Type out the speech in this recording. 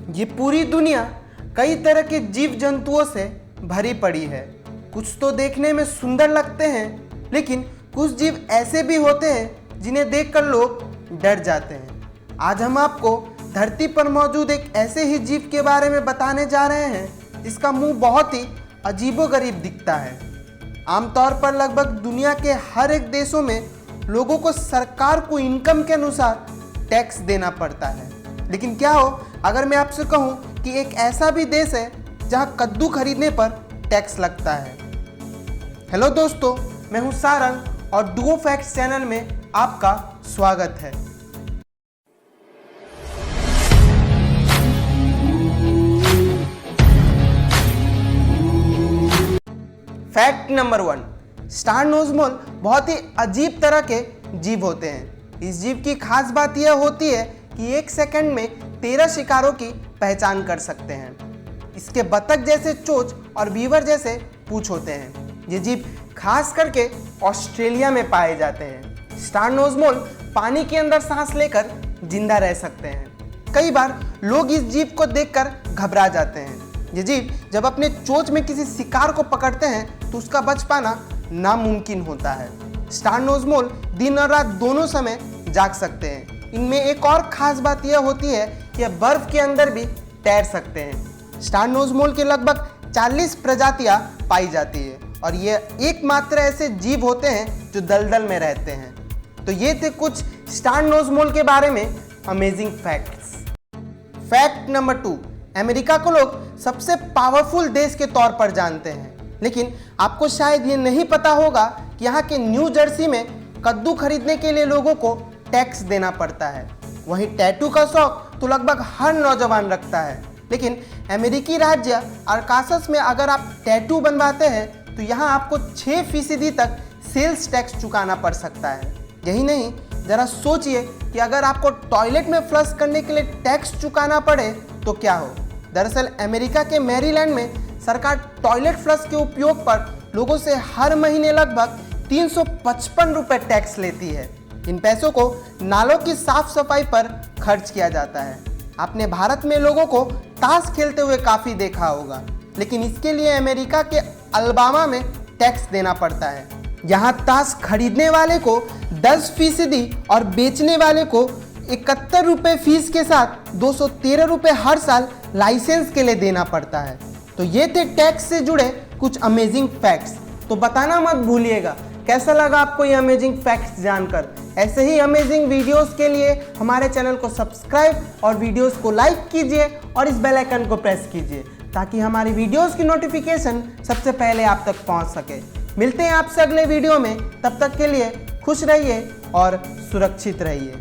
ये पूरी दुनिया कई तरह के जीव जंतुओं से भरी पड़ी है। कुछ तो देखने में सुंदर लगते हैं, लेकिन कुछ जीव ऐसे भी होते हैं जिन्हें देखकर लोग डर जाते हैं। आज हम आपको धरती पर मौजूद एक ऐसे ही जीव के बारे में बताने जा रहे हैं जिसका मुंह बहुत ही अजीबोगरीब दिखता है। आमतौर पर लगभग दुनिया के हर एक देशों में लोगों को सरकार को इनकम के अनुसार टैक्स देना पड़ता है। लेकिन क्या हो अगर मैं आपसे कहूं कि एक ऐसा भी देश है जहां कद्दू खरीदने पर टैक्स लगता है। हेलो दोस्तों, मैं हूं सारंग और डुओ फैक्ट्स चैनल में आपका स्वागत है। फैक्ट नंबर 1, स्टार नोज मोल बहुत ही अजीब तरह के जीव होते हैं। इस जीव की खास बात यह होती है कि 1 सेकंड में 13 शिकारों की पहचान कर सकते हैं। इसके बतख जैसे चोंच और बीवर जैसे पूंछ होते हैं। ये जीव खास करके ऑस्ट्रेलिया में पाए जाते हैं। स्टार नोज मोल पानी के अंदर सांस लेकर जिंदा रह सकते हैं। कई बार लोग इस जीव को देखकर घबरा जाते हैं। ये जीव जब अपने चोंच में किसी शिकार को पकड़ते हैं तो उसका बच पाना नामुमकिन होता है। स्टार नोज मोल दिन और रात दोनों समय जाग सकते हैं। इनमें एक और खास बात यह होती है कि यह बर्फ के अंदर भी तैर सकते हैं। स्टार नोज मोल के लगभग 40 प्रजातियां पाई जाती है और ये एकमात्र ऐसे जीव होते हैं जो दलदल में रहते हैं। तो ये थे कुछ स्टार नोज मोल के बारे में amazing facts. Fact number 2, America को लोग सबसे पावरफुल देश के तौर पर जानते हैं, लेकिन आपको शायद ये नहीं पता होगा कि यहाँ के न्यू जर्सी में कद्दू खरीदने के लिए लोगों को टैक्स देना पड़ता है। वहीं टैटू का शौक तो लगभग हर नौजवान रखता है, लेकिन अमेरिकी राज्य अरकानसास में अगर आप टैटू बनवाते हैं तो यहाँ आपको 6% तक सेल्स टैक्स चुकाना पड़ सकता है। यही नहीं, जरा सोचिए कि अगर आपको टॉयलेट में फ्लश करने के लिए टैक्स चुकाना पड़े तो क्या हो। दरअसल अमेरिका के मैरीलैंड में सरकार टॉयलेट फ्लश के उपयोग पर लोगों से हर महीने लगभग 355 रुपये टैक्स लेती है। इन पैसों को नालों की साफ सफाई पर खर्च किया जाता है। आपने भारत में लोगों को ताश खेलते हुए काफ़ी देखा होगा, लेकिन इसके लिए अमेरिका के अलाबामा में टैक्स देना पड़ता है। यहाँ ताश खरीदने वाले को 10% और बेचने वाले को 71 रुपये फीस के साथ 213 रुपये हर साल लाइसेंस के लिए देना पड़ता है। तो ये थे टैक्स से जुड़े कुछ अमेजिंग फैक्ट्स। तो बताना मत भूलिएगा कैसा लगा आपको ये अमेजिंग फैक्ट्स जानकर। ऐसे ही अमेजिंग वीडियोस के लिए हमारे चैनल को सब्सक्राइब और वीडियोस को लाइक कीजिए और इस बेल आइकन को प्रेस कीजिए ताकि हमारी वीडियोस की नोटिफिकेशन सबसे पहले आप तक पहुंच सके। मिलते हैं आपसे अगले वीडियो में, तब तक के लिए खुश रहिए और सुरक्षित रहिए।